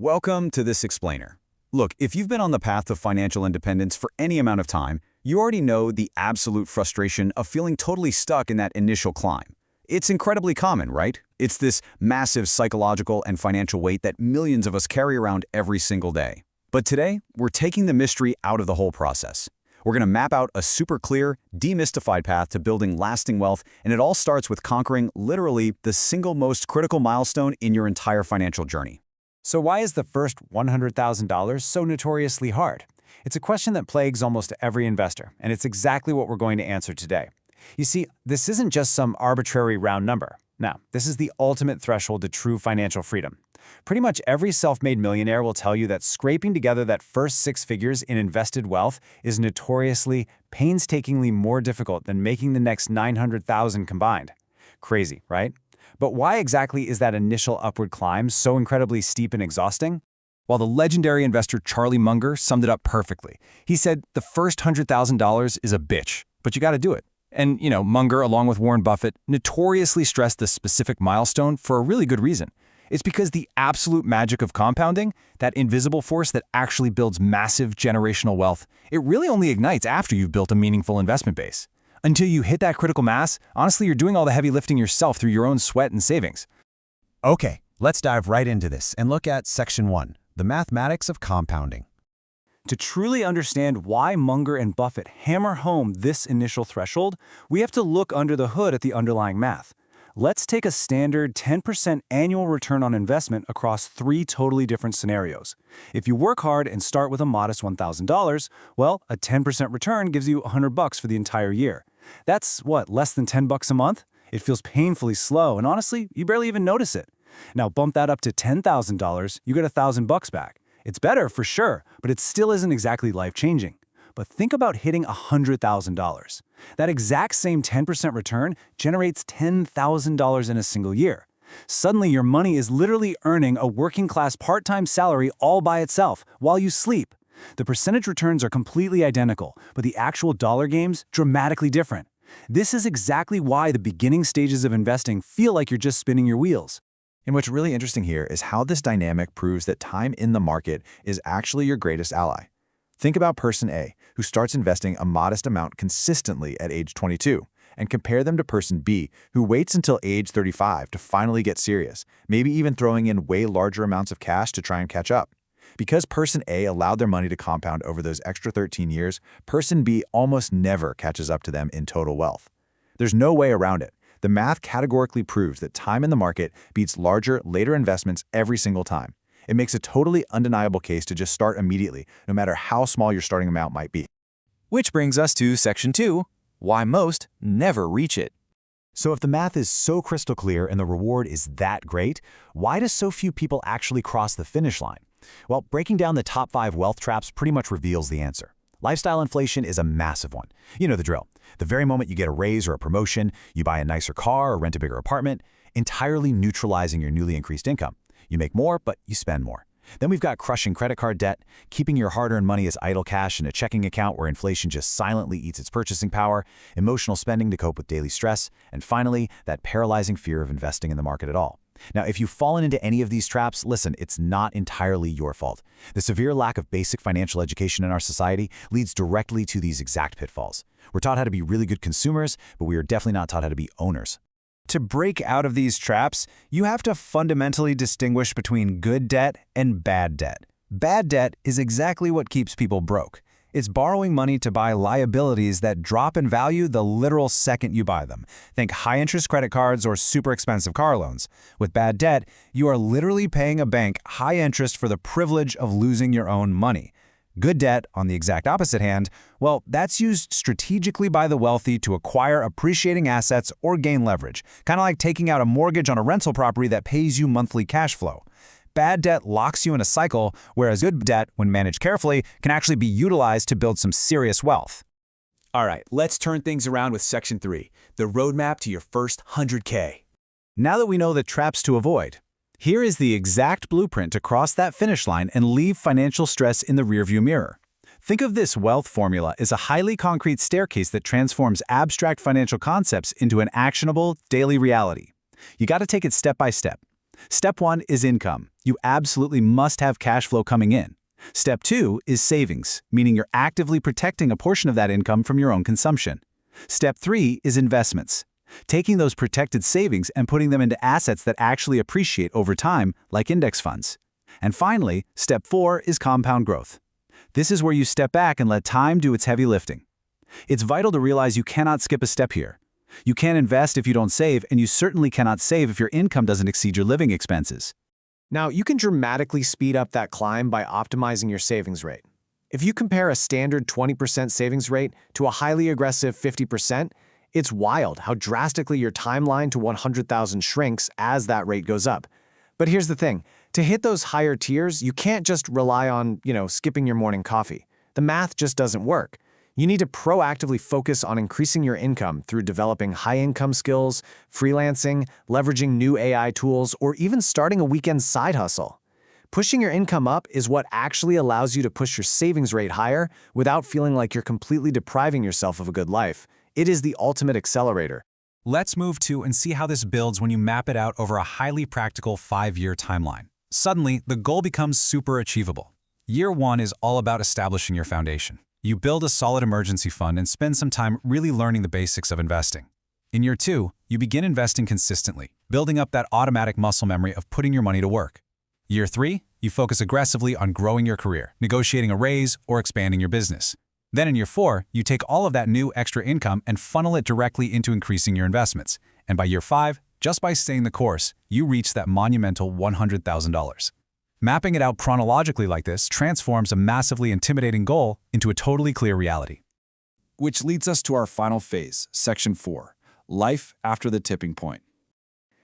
Welcome to this explainer. Look, if you've been on the path of financial independence for any amount of time, you already know the absolute frustration of feeling totally stuck in that initial climb. It's incredibly common, right? It's this massive psychological and financial weight that millions of us carry around every single day. But today, we're taking the mystery out of the whole process. We're going to map out a super clear, demystified path to building lasting wealth, and it all starts with conquering literally the single most critical milestone in your entire financial journey. So why is the first $100,000 so notoriously hard? It's a question that plagues almost every investor, and it's exactly what we're going to answer today. You see, this isn't just some arbitrary round number. No, this is the ultimate threshold to true financial freedom. Pretty much every self-made millionaire will tell you that scraping together that first 6 figures in invested wealth is notoriously, painstakingly more difficult than making the next 900,000 combined. Crazy, right? But why exactly is that initial upward climb so incredibly steep and exhausting? Well, the legendary investor Charlie Munger summed it up perfectly. He said, the first $100,000 is a bitch, but you got to do it. And, Munger, along with Warren Buffett, notoriously stressed this specific milestone for a really good reason. It's because the absolute magic of compounding, that invisible force that actually builds massive generational wealth, it really only ignites after you've built a meaningful investment base. Until you hit that critical mass, honestly, you're doing all the heavy lifting yourself through your own sweat and savings. Okay, let's dive right into this and look at Section 1, the mathematics of compounding. To truly understand why Munger and Buffett hammer home this initial threshold, we have to look under the hood at the underlying math. Let's take a standard 10% annual return on investment across 3 totally different scenarios. If you work hard and start with a modest $1,000, well, a 10% return gives you $100 for the entire year. That's, what, less than $10 a month? It feels painfully slow, and honestly, you barely even notice it. Now bump that up to $10,000, you get $1,000 back. It's better for sure, but it still isn't exactly life-changing. But think about hitting $100,000. That exact same 10% return generates $10,000 in a single year. Suddenly, your money is literally earning a working-class part-time salary all by itself while you sleep. The percentage returns are completely identical, but the actual dollar gains dramatically different. This is exactly why the beginning stages of investing feel like you're just spinning your wheels. And what's really interesting here is how this dynamic proves that time in the market is actually your greatest ally. Think about person A, who starts investing a modest amount consistently at age 22, and compare them to person B, who waits until age 35 to finally get serious, maybe even throwing in way larger amounts of cash to try and catch up. Because person A allowed their money to compound over those extra 13 years, person B almost never catches up to them in total wealth. There's no way around it. The math categorically proves that time in the market beats larger, later investments every single time. It makes a totally undeniable case to just start immediately, no matter how small your starting amount might be. Which brings us to Section 2, why most never reach it. So if the math is so crystal clear and the reward is that great, why do so few people actually cross the finish line? Well, breaking down the top 5 wealth traps pretty much reveals the answer. Lifestyle inflation is a massive one. You know the drill. The very moment you get a raise or a promotion, you buy a nicer car or rent a bigger apartment, entirely neutralizing your newly increased income. You make more, but you spend more. Then we've got crushing credit card debt, keeping your hard-earned money as idle cash in a checking account where inflation just silently eats its purchasing power, emotional spending to cope with daily stress, and finally, that paralyzing fear of investing in the market at all. Now, if you've fallen into any of these traps, listen, it's not entirely your fault. The severe lack of basic financial education in our society leads directly to these exact pitfalls. We're taught how to be really good consumers, but we are definitely not taught how to be owners. To break out of these traps, you have to fundamentally distinguish between good debt and bad debt. Bad debt is exactly what keeps people broke. It's borrowing money to buy liabilities that drop in value the literal second you buy them. Think high-interest credit cards or super expensive car loans. With bad debt, you are literally paying a bank high interest for the privilege of losing your own money. Good debt, on the exact opposite hand, well, that's used strategically by the wealthy to acquire appreciating assets or gain leverage, kind of like taking out a mortgage on a rental property that pays you monthly cash flow. Bad debt locks you in a cycle, whereas good debt, when managed carefully, can actually be utilized to build some serious wealth. All right, let's turn things around with Section 3, the roadmap to your first 100K. Now that we know the traps to avoid, here is the exact blueprint to cross that finish line and leave financial stress in the rearview mirror. Think of this wealth formula as a highly concrete staircase that transforms abstract financial concepts into an actionable, daily reality. You got to take it step by step. Step 1 is income. You absolutely must have cash flow coming in. Step 2 is savings, meaning you're actively protecting a portion of that income from your own consumption. Step 3 is investments, taking those protected savings and putting them into assets that actually appreciate over time, like index funds. And finally, step 4 is compound growth. This is where you step back and let time do its heavy lifting. It's vital to realize you cannot skip a step here. You can't invest if you don't save, and you certainly cannot save if your income doesn't exceed your living expenses. Now, you can dramatically speed up that climb by optimizing your savings rate. If you compare a standard 20% savings rate to a highly aggressive 50%, it's wild how drastically your timeline to 100,000 shrinks as that rate goes up. But here's the thing. To hit those higher tiers, you can't just rely on, skipping your morning coffee. The math just doesn't work. You need to proactively focus on increasing your income through developing high-income skills, freelancing, leveraging new AI tools, or even starting a weekend side hustle. Pushing your income up is what actually allows you to push your savings rate higher without feeling like you're completely depriving yourself of a good life. It is the ultimate accelerator. Let's move to and see how this builds when you map it out over a highly practical 5-year timeline. Suddenly, the goal becomes super achievable. Year 1 is all about establishing your foundation. You build a solid emergency fund and spend some time really learning the basics of investing. In year 2, you begin investing consistently, building up that automatic muscle memory of putting your money to work. Year 3, you focus aggressively on growing your career, negotiating a raise, or expanding your business. Then in year 4, you take all of that new extra income and funnel it directly into increasing your investments. And by year 5, just by staying the course, you reach that monumental $100,000. Mapping it out chronologically like this transforms a massively intimidating goal into a totally clear reality. Which leads us to our final phase, Section 4, Life After the Tipping Point.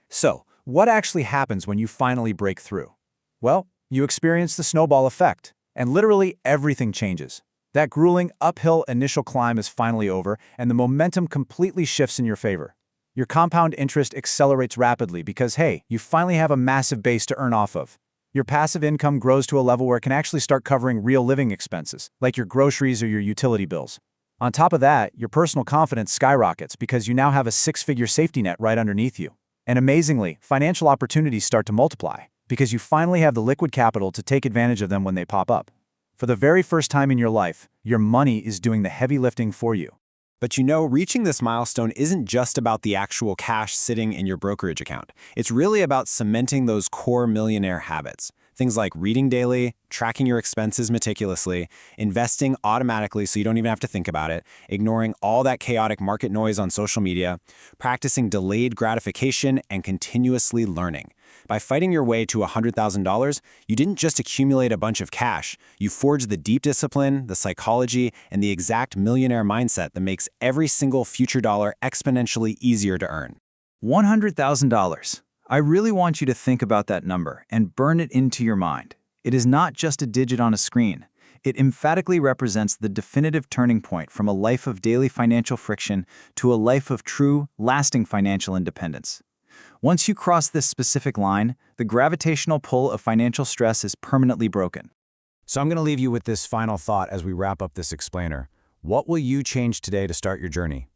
So, what actually happens when you finally break through? Well, you experience the snowball effect, and literally everything changes. That grueling uphill initial climb is finally over, and the momentum completely shifts in your favor. Your compound interest accelerates rapidly because, hey, you finally have a massive base to earn off of. Your passive income grows to a level where it can actually start covering real living expenses, like your groceries or your utility bills. On top of that, your personal confidence skyrockets because you now have a 6-figure safety net right underneath you. And amazingly, financial opportunities start to multiply because you finally have the liquid capital to take advantage of them when they pop up. For the very first time in your life, your money is doing the heavy lifting for you. But reaching this milestone isn't just about the actual cash sitting in your brokerage account. It's really about cementing those core millionaire habits. Things like reading daily, tracking your expenses meticulously, investing automatically so you don't even have to think about it, ignoring all that chaotic market noise on social media, practicing delayed gratification, and continuously learning. By fighting your way to $100,000, you didn't just accumulate a bunch of cash. You forged the deep discipline, the psychology, and the exact millionaire mindset that makes every single future dollar exponentially easier to earn. $100,000. I really want you to think about that number and burn it into your mind. It is not just a digit on a screen. It emphatically represents the definitive turning point from a life of daily financial friction to a life of true, lasting financial independence. Once you cross this specific line, the gravitational pull of financial stress is permanently broken. So I'm going to leave you with this final thought as we wrap up this explainer. What will you change today to start your journey?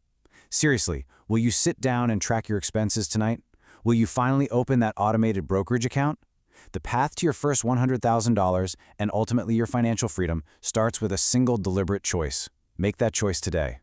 Seriously, will you sit down and track your expenses tonight? Will you finally open that automated brokerage account? The path to your first $100,000 and ultimately your financial freedom starts with a single deliberate choice. Make that choice today.